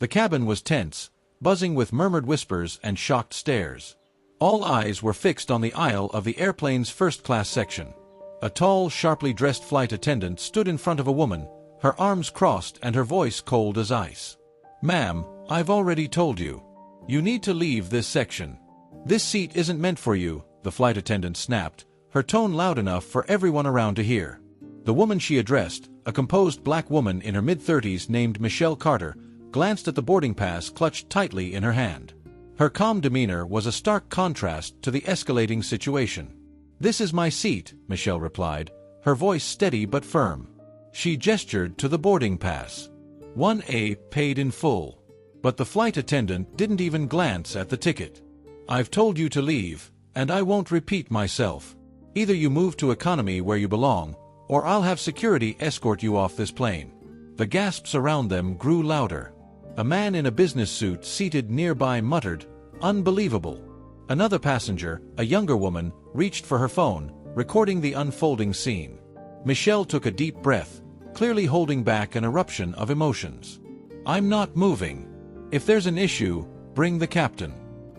The cabin was tense, buzzing with murmured whispers and shocked stares. All eyes were fixed on the aisle of the airplane's first-class section. A tall, sharply dressed flight attendant stood in front of a woman, her arms crossed and her voice cold as ice. "Ma'am, I've already told you. You need to leave this section. This seat isn't meant for you," the flight attendant snapped, her tone loud enough for everyone around to hear. The woman she addressed, a composed black woman in her mid-30s named Michelle Carter, glanced at the boarding pass clutched tightly in her hand. Her calm demeanor was a stark contrast to the escalating situation. "This is my seat," Michelle replied, her voice steady but firm. She gestured to the boarding pass. 1A, paid in full. But the flight attendant didn't even glance at the ticket. "I've told you to leave, and I won't repeat myself. Either you move to economy where you belong, or I'll have security escort you off this plane." The gasps around them grew louder. A man in a business suit seated nearby muttered, "Unbelievable." Another passenger, a younger woman, reached for her phone, recording the unfolding scene. Michelle took a deep breath, clearly holding back an eruption of emotions. "I'm not moving. If there's an issue, bring the captain.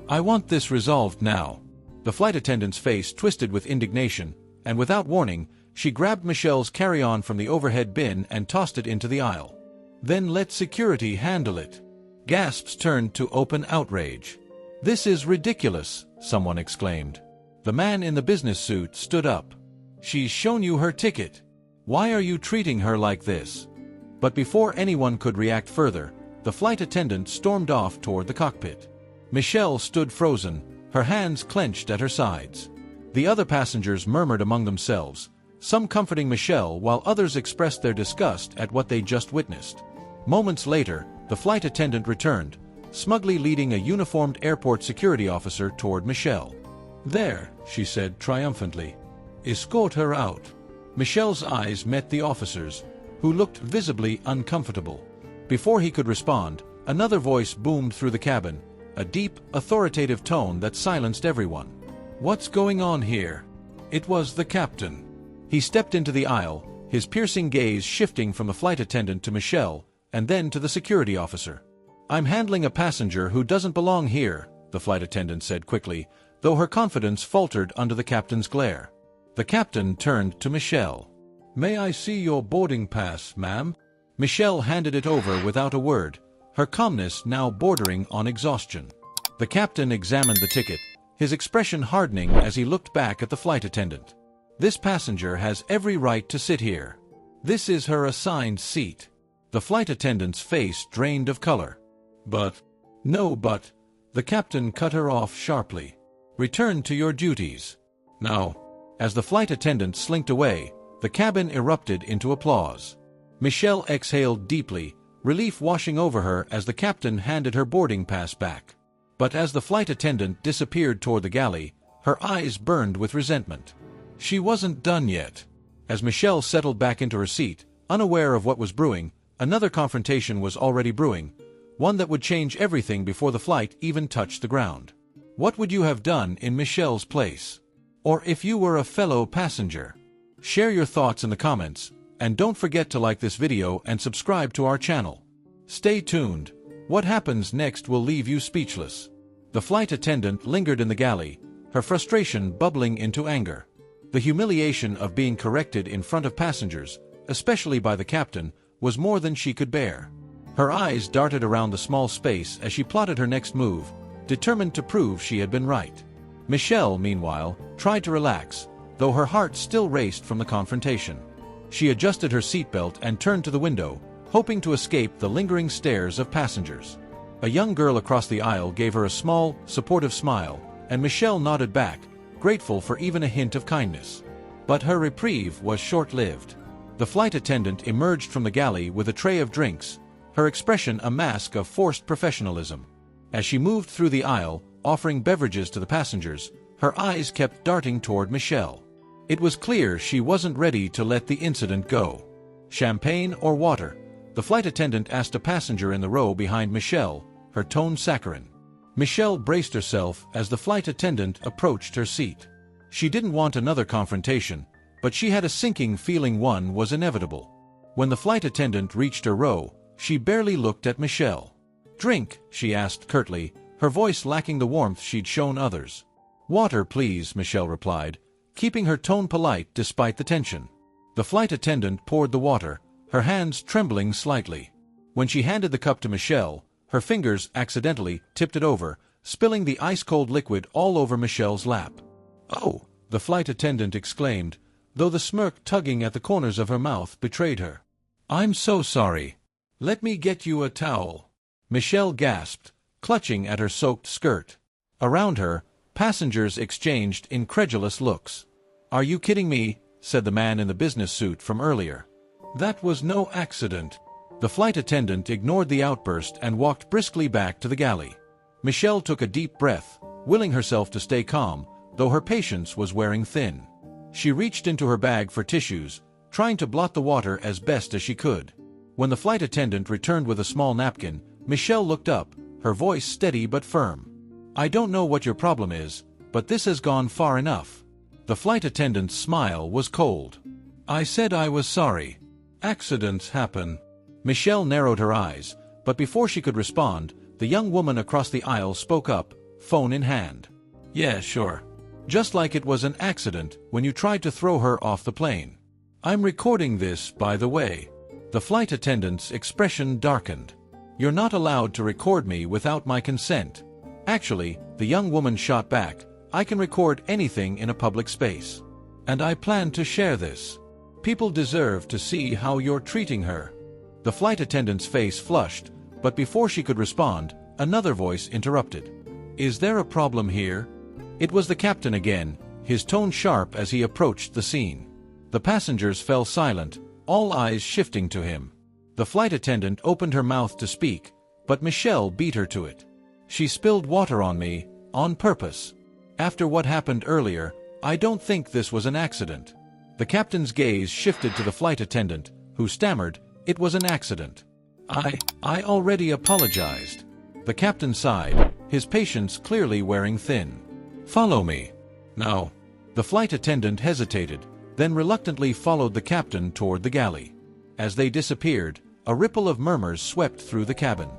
I want this resolved now." The flight attendant's face twisted with indignation, and without warning, she grabbed Michelle's carry-on from the overhead bin and tossed it into the aisle. "Then let security handle it." Gasps turned to open outrage. "This is ridiculous," someone exclaimed. The man in the business suit stood up. "She's shown you her ticket. Why are you treating her like this?" But before anyone could react further, the flight attendant stormed off toward the cockpit. Michelle stood frozen, her hands clenched at her sides. The other passengers murmured among themselves, some comforting Michelle while others expressed their disgust at what they just witnessed. Moments later, the flight attendant returned, smugly leading a uniformed airport security officer toward Michelle. "There," she said triumphantly. "Escort her out." Michelle's eyes met the officer's, who looked visibly uncomfortable. Before he could respond, another voice boomed through the cabin, a deep, authoritative tone that silenced everyone. "What's going on here?" It was the captain. He stepped into the aisle, his piercing gaze shifting from the flight attendant to Michelle, and then to the security officer. "I'm handling a passenger who doesn't belong here," the flight attendant said quickly, though her confidence faltered under the captain's glare. The captain turned to Michelle. "May I see your boarding pass, ma'am?" Michelle handed it over without a word, her calmness now bordering on exhaustion. The captain examined the ticket, his expression hardening as he looked back at the flight attendant. "This passenger has every right to sit here. This is her assigned seat." The flight attendant's face drained of color. "But, no but," the captain cut her off sharply. "Return to your duties. Now." As the flight attendant slinked away, the cabin erupted into applause. Michelle exhaled deeply, relief washing over her as the captain handed her boarding pass back. But as the flight attendant disappeared toward the galley, her eyes burned with resentment. She wasn't done yet. As Michelle settled back into her seat, unaware of what was brewing, another confrontation was already brewing, one that would change everything before the flight even touched the ground. What would you have done in Michelle's place? Or if you were a fellow passenger? Share your thoughts in the comments, and don't forget to like this video and subscribe to our channel. Stay tuned. What happens next will leave you speechless. The flight attendant lingered in the galley, her frustration bubbling into anger. The humiliation of being corrected in front of passengers, especially by the captain, was more than she could bear. Her eyes darted around the small space as she plotted her next move, determined to prove she had been right. Michelle, meanwhile, tried to relax, though her heart still raced from the confrontation. She adjusted her seatbelt and turned to the window, hoping to escape the lingering stares of passengers. A young girl across the aisle gave her a small, supportive smile, and Michelle nodded back, grateful for even a hint of kindness. But her reprieve was short-lived. The flight attendant emerged from the galley with a tray of drinks, her expression a mask of forced professionalism. As she moved through the aisle, offering beverages to the passengers, her eyes kept darting toward Michelle. It was clear she wasn't ready to let the incident go. "Champagne or water?" the flight attendant asked a passenger in the row behind Michelle, her tone saccharine. Michelle braced herself as the flight attendant approached her seat. She didn't want another confrontation, but she had a sinking feeling one was inevitable. When the flight attendant reached her row, she barely looked at Michelle. "Drink?" she asked curtly, her voice lacking the warmth she'd shown others. "Water, please," Michelle replied, keeping her tone polite despite the tension. The flight attendant poured the water, her hands trembling slightly. When she handed the cup to Michelle, her fingers accidentally tipped it over, spilling the ice-cold liquid all over Michelle's lap. "Oh!" the flight attendant exclaimed, though the smirk tugging at the corners of her mouth betrayed her. "I'm so sorry. Let me get you a towel," Michelle gasped, clutching at her soaked skirt. Around her, passengers exchanged incredulous looks. "Are you kidding me?" said the man in the business suit from earlier. "That was no accident." The flight attendant ignored the outburst and walked briskly back to the galley. Michelle took a deep breath, willing herself to stay calm, though her patience was wearing thin. She reached into her bag for tissues, trying to blot the water as best as she could. When the flight attendant returned with a small napkin, Michelle looked up, her voice steady but firm. "I don't know what your problem is, but this has gone far enough." The flight attendant's smile was cold. "I said I was sorry. Accidents happen." Michelle narrowed her eyes, but before she could respond, the young woman across the aisle spoke up, phone in hand. "Yeah, sure. Just like it was an accident when you tried to throw her off the plane. I'm recording this, by the way." The flight attendant's expression darkened. "You're not allowed to record me without my consent." "Actually," the young woman shot back, "I can record anything in a public space. And I plan to share this. People deserve to see how you're treating her." The flight attendant's face flushed, but before she could respond, another voice interrupted. "Is there a problem here?" It was the captain again, his tone sharp as he approached the scene. The passengers fell silent, all eyes shifting to him. The flight attendant opened her mouth to speak, but Michelle beat her to it. "She spilled water on me, on purpose. After what happened earlier, I don't think this was an accident." The captain's gaze shifted to the flight attendant, who stammered, "It was an accident. I already apologized." The captain sighed, his patience clearly wearing thin. "Follow me." "No." The flight attendant hesitated, then reluctantly followed the captain toward the galley. As they disappeared, a ripple of murmurs swept through the cabin.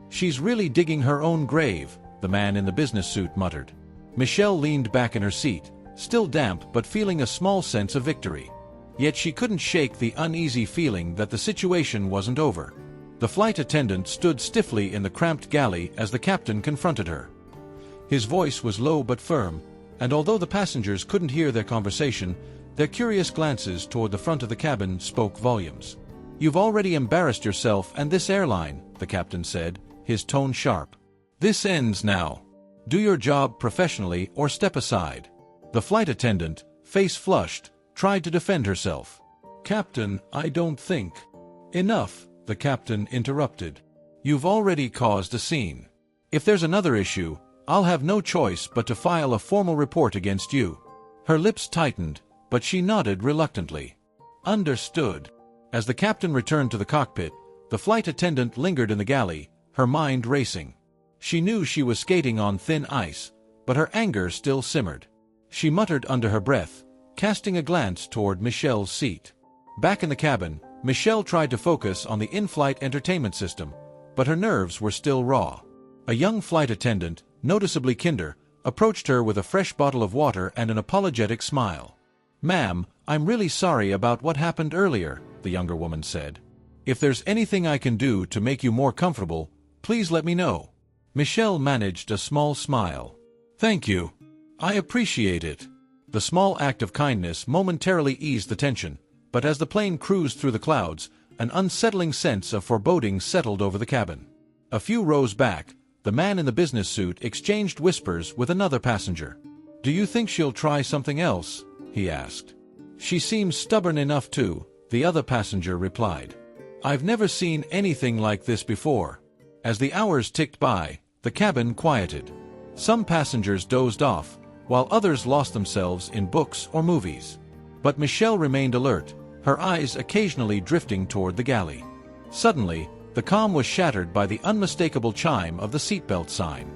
"She's really digging her own grave," the man in the business suit muttered. Michelle leaned back in her seat, still damp but feeling a small sense of victory. Yet she couldn't shake the uneasy feeling that the situation wasn't over. The flight attendant stood stiffly in the cramped galley as the captain confronted her. His voice was low but firm, and although the passengers couldn't hear their conversation, their curious glances toward the front of the cabin spoke volumes. "You've already embarrassed yourself and this airline," the captain said, his tone sharp. "This ends now. Do your job professionally or step aside." The flight attendant, face flushed, tried to defend herself. "Captain, I don't think." "Enough," the captain interrupted. "You've already caused a scene. If there's another issue, I'll have no choice but to file a formal report against you." Her lips tightened, but she nodded reluctantly. "Understood." As the captain returned to the cockpit, the flight attendant lingered in the galley, her mind racing. She knew she was skating on thin ice, but her anger still simmered. She muttered under her breath, casting a glance toward Michelle's seat. Back in the cabin, Michelle tried to focus on the in-flight entertainment system, but her nerves were still raw. A young flight attendant, noticeably kinder, approached her with a fresh bottle of water and an apologetic smile. "Ma'am, I'm really sorry about what happened earlier," the younger woman said. "If there's anything I can do to make you more comfortable, please let me know." Michelle managed a small smile. "Thank you. I appreciate it." The small act of kindness momentarily eased the tension, but as the plane cruised through the clouds, an unsettling sense of foreboding settled over the cabin. A few rows back, the man in the business suit exchanged whispers with another passenger. "Do you think she'll try something else?" he asked. "She seems stubborn enough to," the other passenger replied. "I've never seen anything like this before." As the hours ticked by, the cabin quieted. Some passengers dozed off, while others lost themselves in books or movies. But Michelle remained alert, her eyes occasionally drifting toward the galley. Suddenly, the calm was shattered by the unmistakable chime of the seatbelt sign.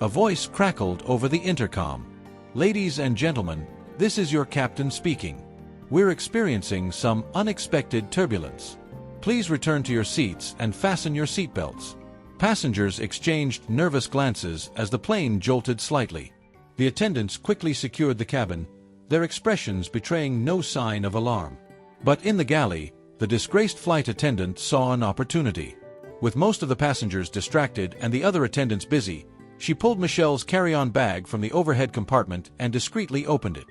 A voice crackled over the intercom. "Ladies and gentlemen, this is your captain speaking. We're experiencing some unexpected turbulence. Please return to your seats and fasten your seatbelts." Passengers exchanged nervous glances as the plane jolted slightly. The attendants quickly secured the cabin, their expressions betraying no sign of alarm. But in the galley, the disgraced flight attendant saw an opportunity. With most of the passengers distracted and the other attendants busy, she pulled Michelle's carry-on bag from the overhead compartment and discreetly opened it.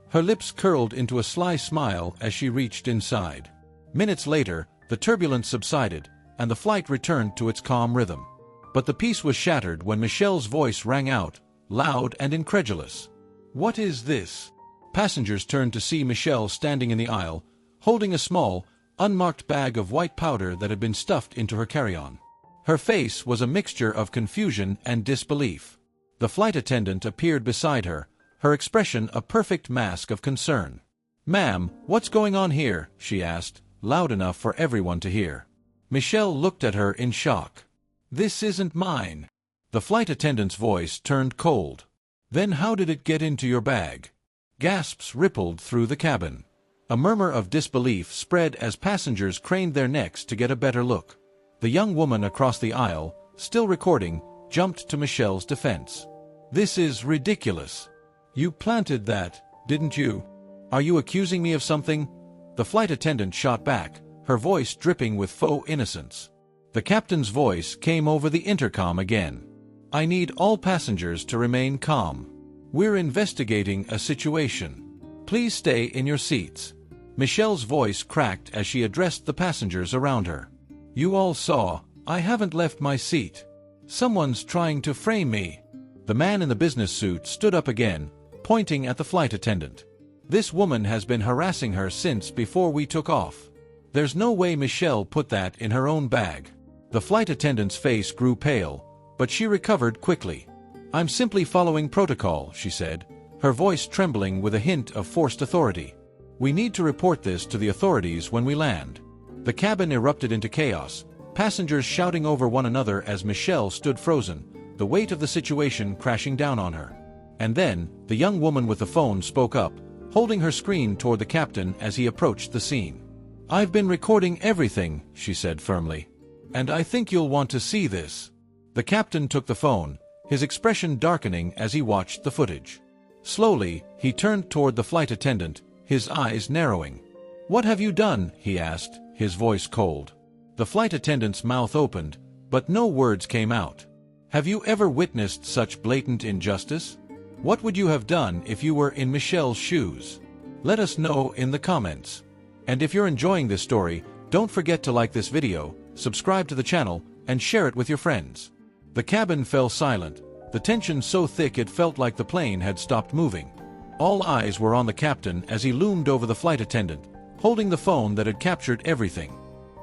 Her lips curled into a sly smile as she reached inside. Minutes later, the turbulence subsided, and the flight returned to its calm rhythm. But the peace was shattered when Michelle's voice rang out, loud and incredulous. "What is this?" Passengers turned to see Michelle standing in the aisle, holding a small, unmarked bag of white powder that had been stuffed into her carry-on. Her face was a mixture of confusion and disbelief. The flight attendant appeared beside her, her expression a perfect mask of concern. "Ma'am, what's going on here?" she asked, loud enough for everyone to hear. Michelle looked at her in shock. "This isn't mine." The flight attendant's voice turned cold. "Then how did it get into your bag?" Gasps rippled through the cabin. A murmur of disbelief spread as passengers craned their necks to get a better look. The young woman across the aisle, still recording, jumped to Michelle's defense. "This is ridiculous. You planted that, didn't you? Are you accusing me of something?" The flight attendant shot back, her voice dripping with faux innocence. The captain's voice came over the intercom again. "I need all passengers to remain calm. We're investigating a situation. Please stay in your seats." Michelle's voice cracked as she addressed the passengers around her. "You all saw, I haven't left my seat. Someone's trying to frame me." The man in the business suit stood up again, pointing at the flight attendant. "This woman has been harassing her since before we took off. There's no way Michelle put that in her own bag." The flight attendant's face grew pale, but she recovered quickly. "I'm simply following protocol," she said, her voice trembling with a hint of forced authority. "We need to report this to the authorities when we land." The cabin erupted into chaos, passengers shouting over one another as Michelle stood frozen, the weight of the situation crashing down on her. And then, the young woman with the phone spoke up, holding her screen toward the captain as he approached the scene. "I've been recording everything," she said firmly. "And I think you'll want to see this." The captain took the phone, his expression darkening as he watched the footage. Slowly, he turned toward the flight attendant, his eyes narrowing. "What have you done?" he asked, his voice cold. The flight attendant's mouth opened, but no words came out. "Have you ever witnessed such blatant injustice? What would you have done if you were in Michelle's shoes? Let us know in the comments. And if you're enjoying this story, don't forget to like this video, subscribe to the channel, and share it with your friends." The cabin fell silent, the tension so thick it felt like the plane had stopped moving. All eyes were on the captain as he loomed over the flight attendant, holding the phone that had captured everything.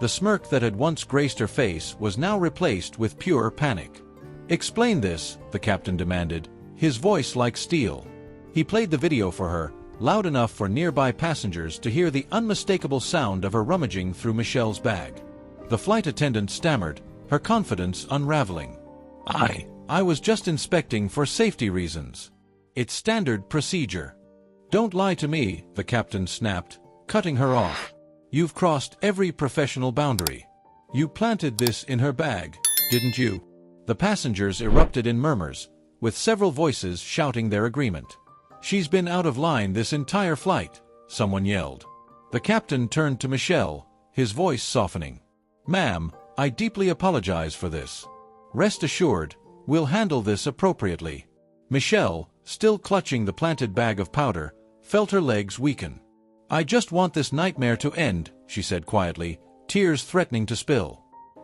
The smirk that had once graced her face was now replaced with pure panic. "Explain this," the captain demanded, his voice like steel. He played the video for her, loud enough for nearby passengers to hear the unmistakable sound of her rummaging through Michelle's bag. The flight attendant stammered, her confidence unraveling. I was just inspecting for safety reasons. It's standard procedure." "Don't lie to me," the captain snapped, cutting her off. "You've crossed every professional boundary. You planted this in her bag, didn't you?" The passengers erupted in murmurs, with several voices shouting their agreement. "She's been out of line this entire flight," someone yelled. The captain turned to Michelle, his voice softening. "Ma'am, I deeply apologize for this. Rest assured, we'll handle this appropriately." Michelle, still clutching the planted bag of powder, felt her legs weaken. "I just want this nightmare to end," she said quietly, tears threatening to spill.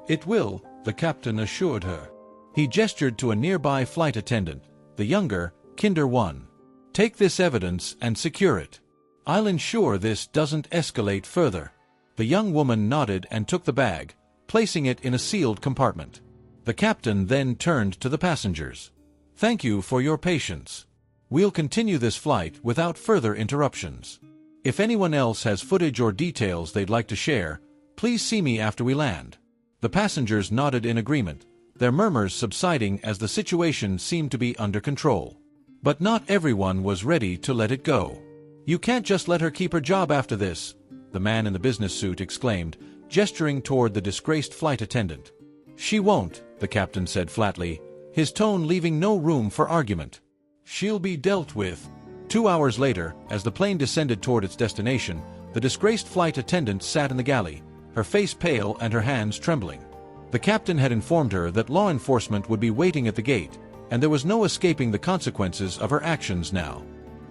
"It will," the captain assured her. He gestured to a nearby flight attendant, the younger, Kinder 1. "Take this evidence and secure it. I'll ensure this doesn't escalate further." The young woman nodded and took the bag, placing it in a sealed compartment. The captain then turned to the passengers. "Thank you for your patience. We'll continue this flight without further interruptions. If anyone else has footage or details they'd like to share, please see me after we land." The passengers nodded in agreement, their murmurs subsiding as the situation seemed to be under control. But not everyone was ready to let it go. "You can't just let her keep her job after this," the man in the business suit exclaimed, gesturing toward the disgraced flight attendant. "She won't," the captain said flatly, his tone leaving no room for argument. "She'll be dealt with." 2 hours later, as the plane descended toward its destination, the disgraced flight attendant sat in the galley, her face pale and her hands trembling. The captain had informed her that law enforcement would be waiting at the gate, and there was no escaping the consequences of her actions now.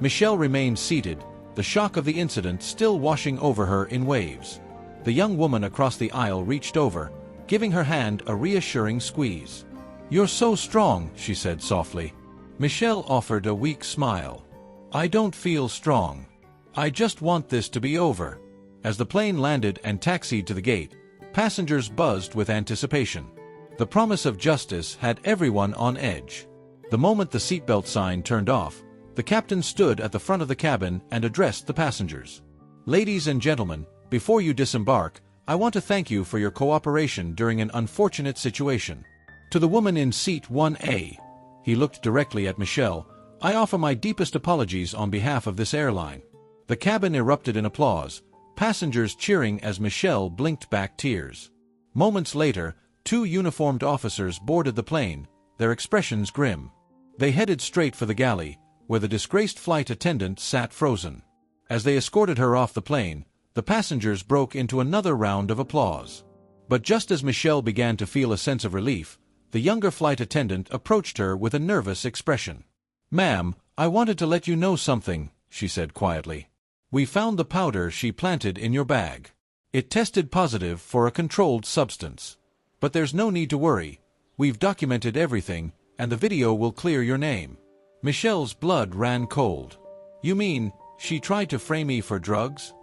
Michelle remained seated, the shock of the incident still washing over her in waves. The young woman across the aisle reached over, giving her hand a reassuring squeeze. "You're so strong," she said softly. Michelle offered a weak smile. "I don't feel strong. I just want this to be over." As the plane landed and taxied to the gate, passengers buzzed with anticipation. The promise of justice had everyone on edge. The moment the seatbelt sign turned off, the captain stood at the front of the cabin and addressed the passengers. "Ladies and gentlemen, before you disembark, I want to thank you for your cooperation during an unfortunate situation. To the woman in seat 1A," he looked directly at Michelle, "I offer my deepest apologies on behalf of this airline." The cabin erupted in applause, passengers cheering as Michelle blinked back tears. Moments later, 2 uniformed officers boarded the plane, their expressions grim. They headed straight for the galley, where the disgraced flight attendant sat frozen. As they escorted her off the plane, the passengers broke into another round of applause. But just as Michelle began to feel a sense of relief, the younger flight attendant approached her with a nervous expression. "Ma'am, I wanted to let you know something," she said quietly. "We found the powder she planted in your bag. It tested positive for a controlled substance. But there's no need to worry. We've documented everything, and the video will clear your name." Michelle's blood ran cold. "You mean, she tried to frame me for drugs?"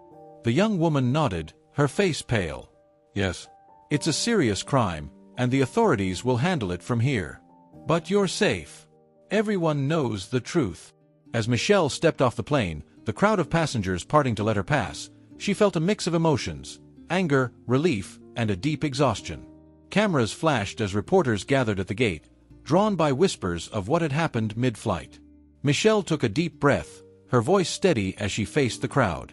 The young woman nodded, her face pale. "Yes. It's a serious crime, and the authorities will handle it from here. But you're safe. Everyone knows the truth." As Michelle stepped off the plane, the crowd of passengers parting to let her pass, she felt a mix of emotions: anger, relief, and a deep exhaustion. Cameras flashed as reporters gathered at the gate, drawn by whispers of what had happened mid-flight. Michelle took a deep breath, her voice steady as she faced the crowd.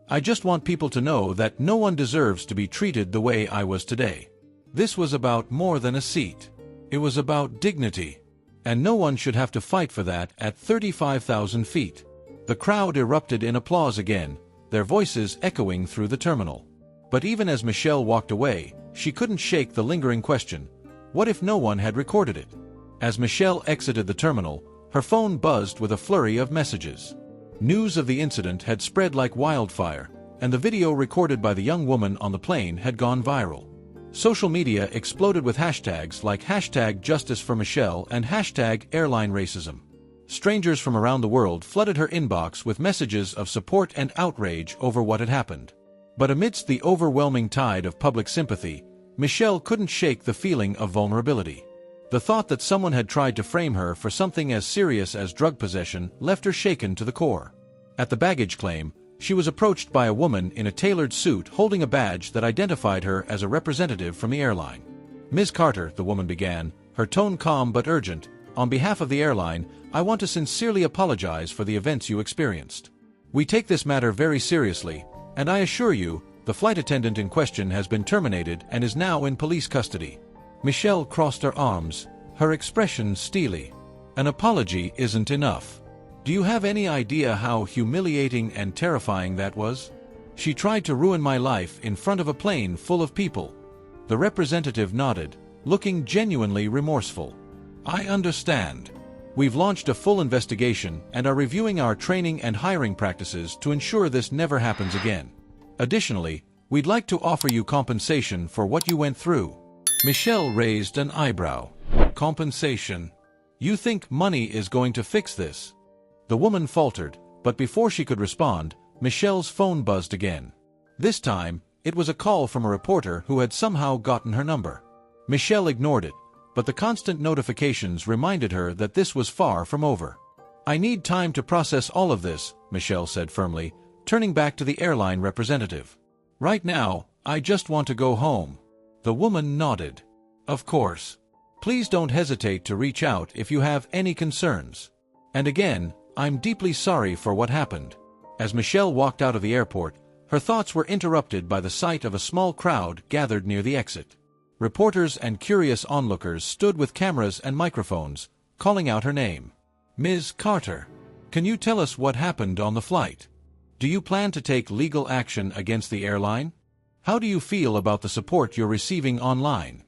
"I just want people to know that no one deserves to be treated the way I was today. This was about more than a seat. It was about dignity. And no one should have to fight for that at 35,000 feet." The crowd erupted in applause again, their voices echoing through the terminal. But even as Michelle walked away, she couldn't shake the lingering question: what if no one had recorded it? As Michelle exited the terminal, her phone buzzed with a flurry of messages. News of the incident had spread like wildfire, and the video recorded by the young woman on the plane had gone viral. Social media exploded with hashtags like #JusticeForMichelle and #AirlineRacism. Strangers from around the world flooded her inbox with messages of support and outrage over what had happened. But amidst the overwhelming tide of public sympathy, Michelle couldn't shake the feeling of vulnerability. The thought that someone had tried to frame her for something as serious as drug possession left her shaken to the core. At the baggage claim, she was approached by a woman in a tailored suit holding a badge that identified her as a representative from the airline. "Ms. Carter," the woman began, her tone calm but urgent, "on behalf of the airline, I want to sincerely apologize for the events you experienced. We take this matter very seriously, and I assure you, the flight attendant in question has been terminated and is now in police custody." Michelle crossed her arms, her expression steely. "An apology isn't enough. Do you have any idea how humiliating and terrifying that was? She tried to ruin my life in front of a plane full of people." The representative nodded, looking genuinely remorseful. "I understand. We've launched a full investigation and are reviewing our training and hiring practices to ensure this never happens again. Additionally, we'd like to offer you compensation for what you went through." Michelle raised an eyebrow. "Compensation? You think money is going to fix this?" The woman faltered, but before she could respond, Michelle's phone buzzed again. This time, it was a call from a reporter who had somehow gotten her number. Michelle ignored it, but the constant notifications reminded her that this was far from over. "I need time to process all of this," Michelle said firmly, turning back to the airline representative. "Right now, I just want to go home." The woman nodded. "Of course. Please don't hesitate to reach out if you have any concerns. And again, I'm deeply sorry for what happened." As Michelle walked out of the airport, her thoughts were interrupted by the sight of a small crowd gathered near the exit. Reporters and curious onlookers stood with cameras and microphones, calling out her name. "Ms. Carter, can you tell us what happened on the flight? Do you plan to take legal action against the airline? How do you feel about the support you're receiving online?"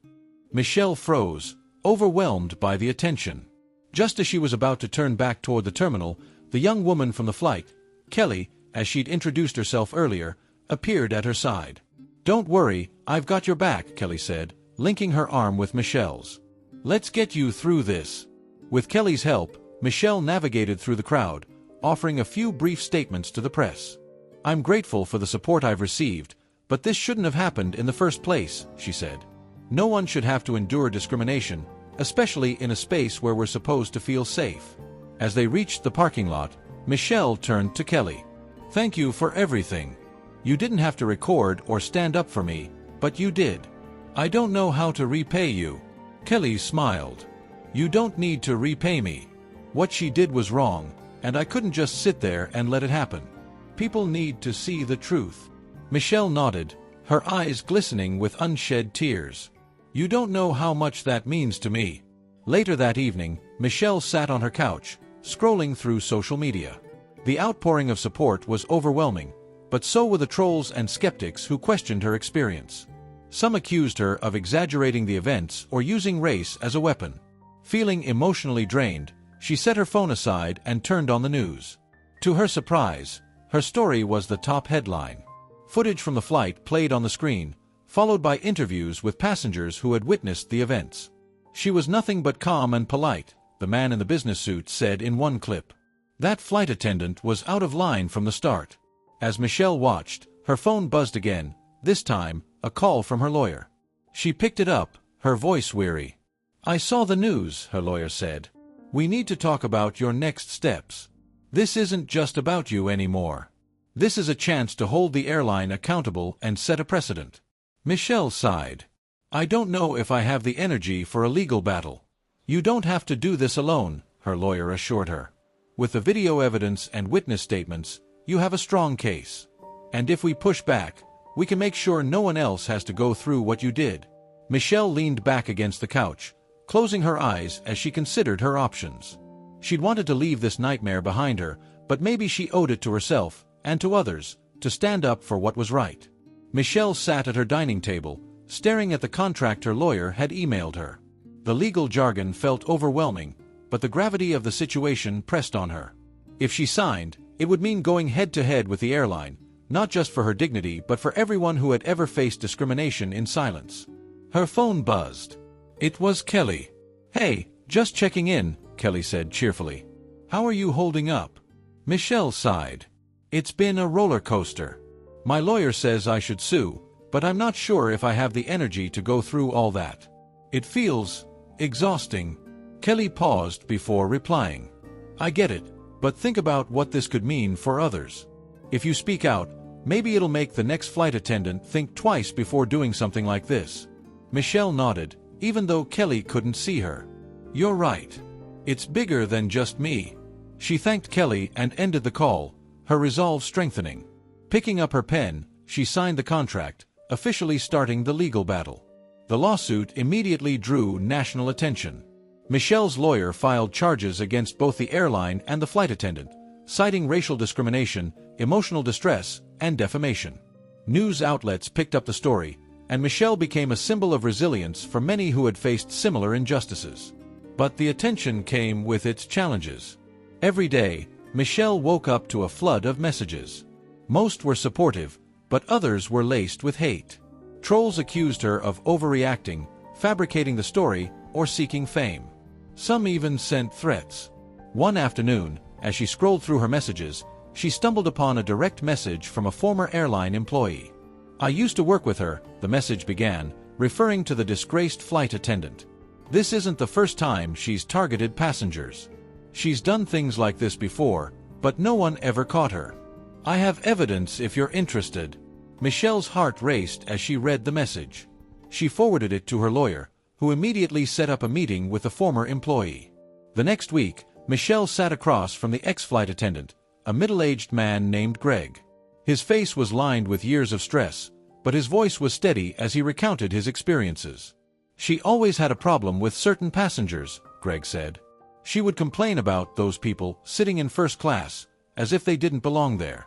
Michelle froze, overwhelmed by the attention. Just as she was about to turn back toward the terminal, the young woman from the flight, Kelly, as she'd introduced herself earlier, appeared at her side. "Don't worry, I've got your back," Kelly said, linking her arm with Michelle's. "Let's get you through this." With Kelly's help, Michelle navigated through the crowd, offering a few brief statements to the press. "I'm grateful for the support I've received, but this shouldn't have happened in the first place," she said. "No one should have to endure discrimination, especially in a space where we're supposed to feel safe." As they reached the parking lot, Michelle turned to Kelly. "Thank you for everything. You didn't have to record or stand up for me, but you did. I don't know how to repay you." Kelly smiled. "You don't need to repay me. What she did was wrong, and I couldn't just sit there and let it happen. People need to see the truth." Michelle nodded, her eyes glistening with unshed tears. "You don't know how much that means to me." Later that evening, Michelle sat on her couch, scrolling through social media. The outpouring of support was overwhelming, but so were the trolls and skeptics who questioned her experience. Some accused her of exaggerating the events or using race as a weapon. Feeling emotionally drained, she set her phone aside and turned on the news. To her surprise, her story was the top headline. Footage from the flight played on the screen, followed by interviews with passengers who had witnessed the events. "She was nothing but calm and polite," the man in the business suit said in one clip. "That flight attendant was out of line from the start." As Michelle watched, her phone buzzed again, this time a call from her lawyer. She picked it up, her voice weary. "I saw the news," her lawyer said. "We need to talk about your next steps. This isn't just about you anymore. This is a chance to hold the airline accountable and set a precedent." Michelle sighed. "I don't know if I have the energy for a legal battle." "You don't have to do this alone," her lawyer assured her. "With the video evidence and witness statements, you have a strong case. And if we push back, we can make sure no one else has to go through what you did." Michelle leaned back against the couch, closing her eyes as she considered her options. She'd wanted to leave this nightmare behind her, but maybe she owed it to herself, and to others, to stand up for what was right. Michelle sat at her dining table, staring at the contract her lawyer had emailed her. The legal jargon felt overwhelming, but the gravity of the situation pressed on her. If she signed, it would mean going head-to-head with the airline, not just for her dignity but for everyone who had ever faced discrimination in silence. Her phone buzzed. It was Kelly. "Hey, just checking in," Kelly said cheerfully. "How are you holding up?" Michelle sighed. "It's been a roller coaster. My lawyer says I should sue, but I'm not sure if I have the energy to go through all that. It feels exhausting." Kelly paused before replying. "I get it, but think about what this could mean for others. If you speak out, maybe it'll make the next flight attendant think twice before doing something like this." Michelle nodded, even though Kelly couldn't see her. "You're right. It's bigger than just me." She thanked Kelly and ended the call, her resolve strengthening. Picking up her pen, she signed the contract, officially starting the legal battle. The lawsuit immediately drew national attention. Michelle's lawyer filed charges against both the airline and the flight attendant, citing racial discrimination, emotional distress, and defamation. News outlets picked up the story, and Michelle became a symbol of resilience for many who had faced similar injustices. But the attention came with its challenges. Every day, Michelle woke up to a flood of messages. Most were supportive, but others were laced with hate. Trolls accused her of overreacting, fabricating the story, or seeking fame. Some even sent threats. One afternoon, as she scrolled through her messages, she stumbled upon a direct message from a former airline employee. "I used to work with her," the message began, referring to the disgraced flight attendant. "This isn't the first time she's targeted passengers. She's done things like this before, but no one ever caught her. I have evidence if you're interested." Michelle's heart raced as she read the message. She forwarded it to her lawyer, who immediately set up a meeting with the former employee. The next week, Michelle sat across from the ex-flight attendant, a middle-aged man named Greg. His face was lined with years of stress, but his voice was steady as he recounted his experiences. She always had a problem with certain passengers, Greg said. She would complain about those people sitting in first class, as if they didn't belong there.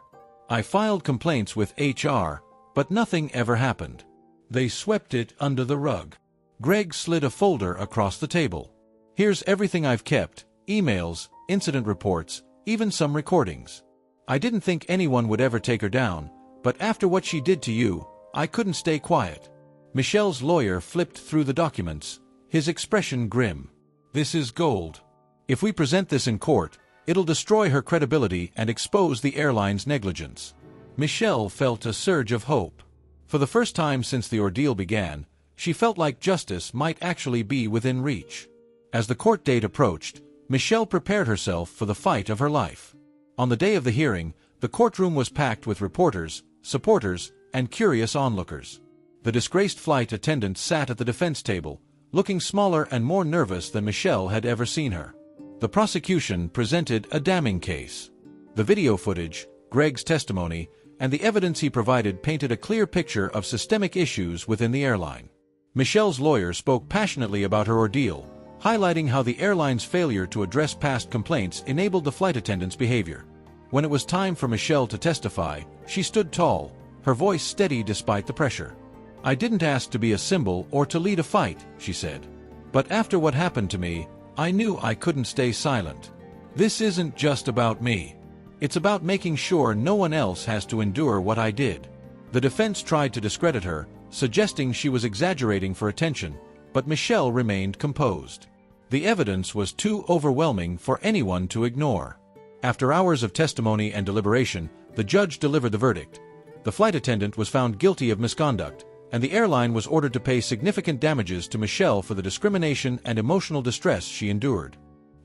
I filed complaints with HR, but nothing ever happened. They swept it under the rug. Greg slid a folder across the table. Here's everything I've kept: emails, incident reports, even some recordings. I didn't think anyone would ever take her down, but after what she did to you, I couldn't stay quiet. Michelle's lawyer flipped through the documents, his expression grim. This is gold. If we present this in court, it'll destroy her credibility and expose the airline's negligence. Michelle felt a surge of hope. For the first time since the ordeal began, she felt like justice might actually be within reach. As the court date approached, Michelle prepared herself for the fight of her life. On the day of the hearing, the courtroom was packed with reporters, supporters, and curious onlookers. The disgraced flight attendant sat at the defense table, looking smaller and more nervous than Michelle had ever seen her. The prosecution presented a damning case. The video footage, Greg's testimony, and the evidence he provided painted a clear picture of systemic issues within the airline. Michelle's lawyer spoke passionately about her ordeal, highlighting how the airline's failure to address past complaints enabled the flight attendant's behavior. When it was time for Michelle to testify, she stood tall, her voice steady despite the pressure. I didn't ask to be a symbol or to lead a fight, she said. But after what happened to me, I knew I couldn't stay silent. This isn't just about me. It's about making sure no one else has to endure what I did. The defense tried to discredit her, suggesting she was exaggerating for attention, but Michelle remained composed. The evidence was too overwhelming for anyone to ignore. After hours of testimony and deliberation, the judge delivered the verdict. The flight attendant was found guilty of misconduct, and the airline was ordered to pay significant damages to Michelle for the discrimination and emotional distress she endured.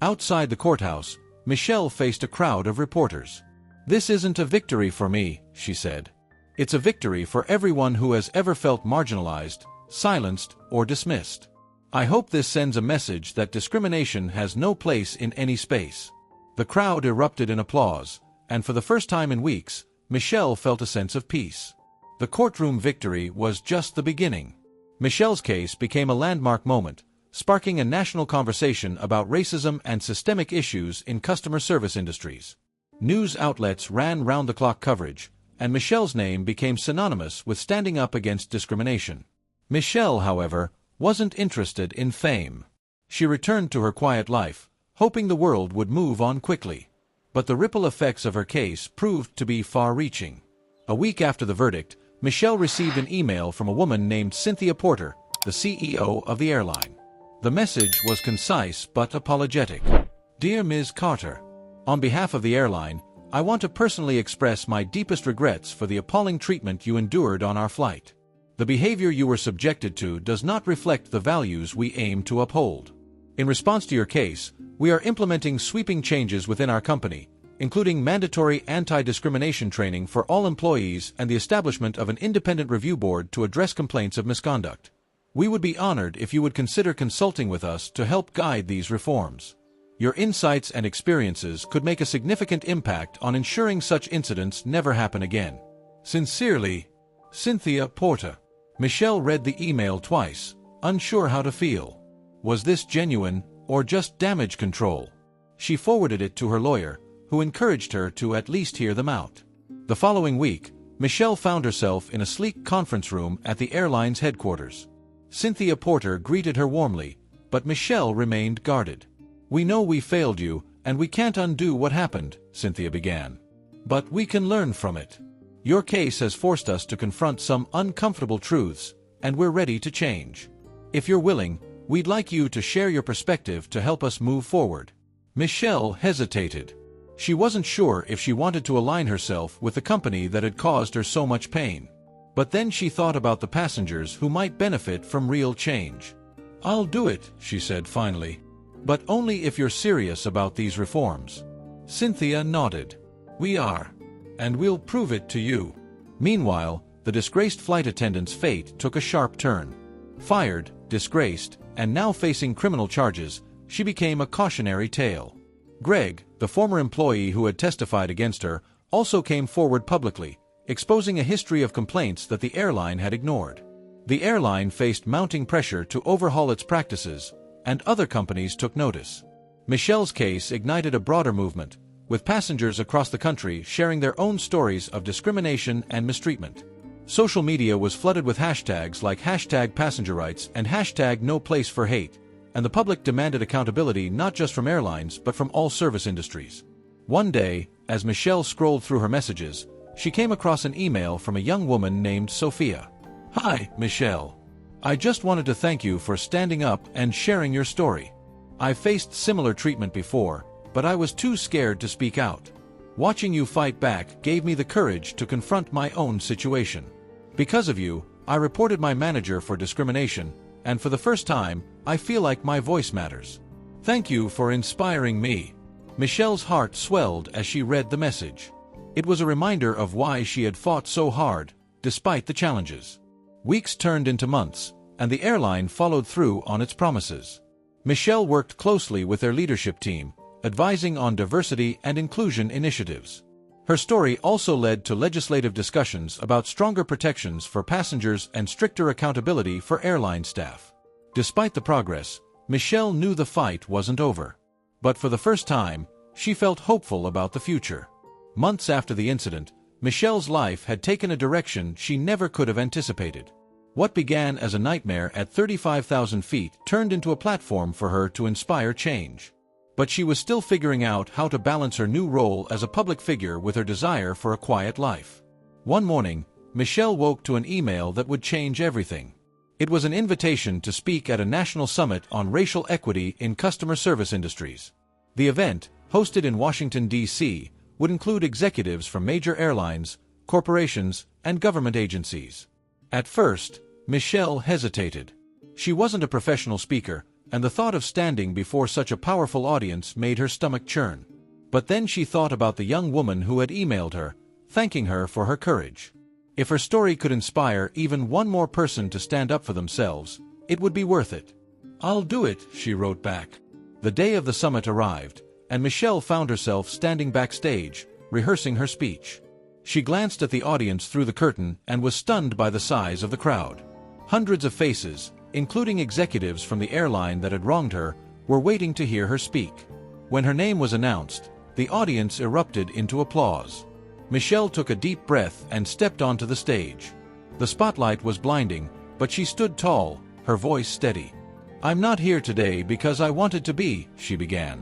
Outside the courthouse, Michelle faced a crowd of reporters. This isn't a victory for me, she said. It's a victory for everyone who has ever felt marginalized, silenced, or dismissed. I hope this sends a message that discrimination has no place in any space. The crowd erupted in applause, and for the first time in weeks, Michelle felt a sense of peace. The courtroom victory was just the beginning. Michelle's case became a landmark moment, sparking a national conversation about racism and systemic issues in customer service industries. News outlets ran round-the-clock coverage, and Michelle's name became synonymous with standing up against discrimination. Michelle, however, wasn't interested in fame. She returned to her quiet life, hoping the world would move on quickly. But the ripple effects of her case proved to be far-reaching. A week after the verdict, Michelle received an email from a woman named Cynthia Porter, the CEO of the airline. The message was concise but apologetic. Dear Ms. Carter, on behalf of the airline, I want to personally express my deepest regrets for the appalling treatment you endured on our flight. The behavior you were subjected to does not reflect the values we aim to uphold. In response to your case, we are implementing sweeping changes within our company, including mandatory anti-discrimination training for all employees and the establishment of an independent review board to address complaints of misconduct. We would be honored if you would consider consulting with us to help guide these reforms. Your insights and experiences could make a significant impact on ensuring such incidents never happen again. Sincerely, Cynthia Porter. Michelle read the email twice, unsure how to feel. Was this genuine, or just damage control? She forwarded it to her lawyer, who encouraged her to at least hear them out. The following week, Michelle found herself in a sleek conference room at the airline's headquarters. Cynthia Porter greeted her warmly, but Michelle remained guarded. We know we failed you, and we can't undo what happened, Cynthia began. But we can learn from it. Your case has forced us to confront some uncomfortable truths, and we're ready to change. If you're willing, we'd like you to share your perspective to help us move forward. Michelle hesitated. She wasn't sure if she wanted to align herself with the company that had caused her so much pain. But then she thought about the passengers who might benefit from real change. I'll do it, she said finally. But only if you're serious about these reforms. Cynthia nodded. We are. And we'll prove it to you. Meanwhile, the disgraced flight attendant's fate took a sharp turn. Fired, disgraced, and now facing criminal charges, she became a cautionary tale. Greg, the former employee who had testified against her, also came forward publicly, exposing a history of complaints that the airline had ignored. The airline faced mounting pressure to overhaul its practices, and other companies took notice. Michelle's case ignited a broader movement, with passengers across the country sharing their own stories of discrimination and mistreatment. Social media was flooded with hashtags like #PassengerRights and #NoPlaceForHate, and the public demanded accountability not just from airlines but from all service industries. One day, as Michelle scrolled through her messages, she came across an email from a young woman named Sophia. "Hi, Michelle. I just wanted to thank you for standing up and sharing your story. I've faced similar treatment before, but I was too scared to speak out. Watching you fight back gave me the courage to confront my own situation. Because of you, I reported my manager for discrimination, and for the first time, I feel like my voice matters. Thank you for inspiring me." Michelle's heart swelled as she read the message. It was a reminder of why she had fought so hard, despite the challenges. Weeks turned into months, and the airline followed through on its promises. Michelle worked closely with their leadership team, advising on diversity and inclusion initiatives. Her story also led to legislative discussions about stronger protections for passengers and stricter accountability for airline staff. Despite the progress, Michelle knew the fight wasn't over. But for the first time, she felt hopeful about the future. Months after the incident, Michelle's life had taken a direction she never could have anticipated. What began as a nightmare at 35,000 feet turned into a platform for her to inspire change. But she was still figuring out how to balance her new role as a public figure with her desire for a quiet life. One morning, Michelle woke to an email that would change everything. It was an invitation to speak at a national summit on racial equity in customer service industries. The event, hosted in Washington, D.C., would include executives from major airlines, corporations, and government agencies. At first, Michelle hesitated. She wasn't a professional speaker, and the thought of standing before such a powerful audience made her stomach churn. But then she thought about the young woman who had emailed her, thanking her for her courage. If her story could inspire even one more person to stand up for themselves, it would be worth it. "I'll do it," she wrote back. The day of the summit arrived, and Michelle found herself standing backstage, rehearsing her speech. She glanced at the audience through the curtain and was stunned by the size of the crowd. Hundreds of faces, including executives from the airline that had wronged her, were waiting to hear her speak. When her name was announced, the audience erupted into applause. Michelle took a deep breath and stepped onto the stage. The spotlight was blinding, but she stood tall, her voice steady. "I'm not here today because I wanted to be," she began.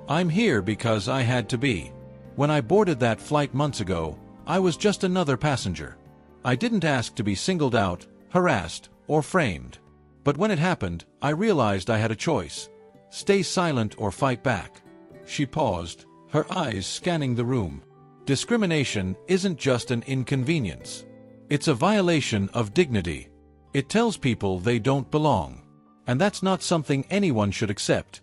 "I'm here because I had to be. When I boarded that flight months ago, I was just another passenger. I didn't ask to be singled out, harassed, or framed. But when it happened, I realized I had a choice: stay silent or fight back." She paused, her eyes scanning the room. Discrimination isn't just an inconvenience. It's a violation of dignity. It tells people they don't belong. And that's not something anyone should accept.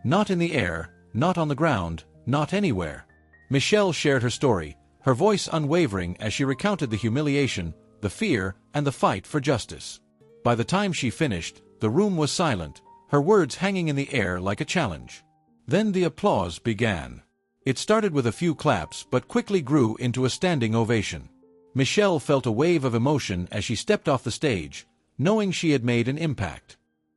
Not in the air, not on the ground, not anywhere. Michelle shared her story, her voice unwavering as she recounted the humiliation, the fear, and the fight for justice. By the time she finished, the room was silent, her words hanging in the air like a challenge. Then the applause began. It started with a few claps but quickly grew into a standing ovation. Michelle felt a wave of emotion as she stepped off the stage, knowing she had made an impact.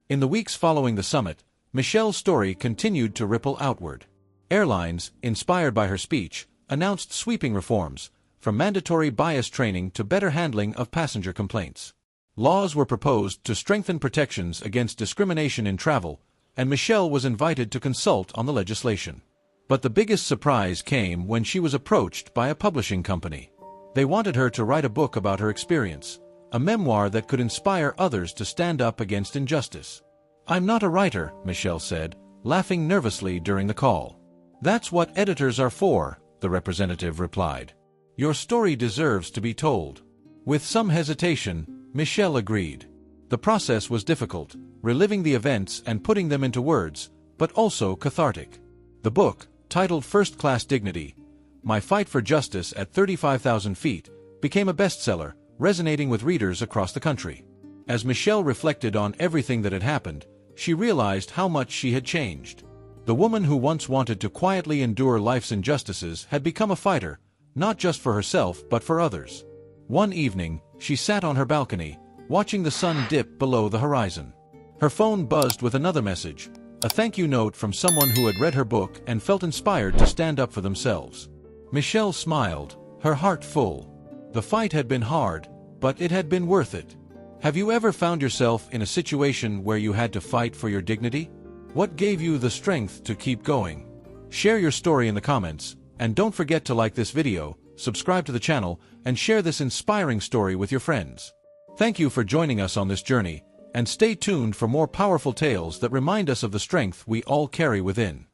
In the weeks following the summit, Michelle's story continued to ripple outward. Airlines, inspired by her speech, announced sweeping reforms, from mandatory bias training to better handling of passenger complaints. Laws were proposed to strengthen protections against discrimination in travel, and Michelle was invited to consult on the legislation. But the biggest surprise came when she was approached by a publishing company. They wanted her to write a book about her experience, a memoir that could inspire others to stand up against injustice. "I'm not a writer," Michelle said, laughing nervously during the call. "That's what editors are for," the representative replied. "Your story deserves to be told." With some hesitation, Michelle agreed. The process was difficult, reliving the events and putting them into words, but also cathartic. The book, titled First Class Dignity: My Fight for Justice at 35,000 Feet, became a bestseller, resonating with readers across the country. As Michelle reflected on everything that had happened, she realized how much she had changed. The woman who once wanted to quietly endure life's injustices had become a fighter, not just for herself but for others. One evening, she sat on her balcony, watching the sun dip below the horizon. Her phone buzzed with another message, a thank you note from someone who had read her book and felt inspired to stand up for themselves. Michelle smiled, her heart full. The fight had been hard, but it had been worth it. Have you ever found yourself in a situation where you had to fight for your dignity? What gave you the strength to keep going? Share your story in the comments, and don't forget to like this video, subscribe to the channel, and share this inspiring story with your friends. Thank you for joining us on this journey, and stay tuned for more powerful tales that remind us of the strength we all carry within.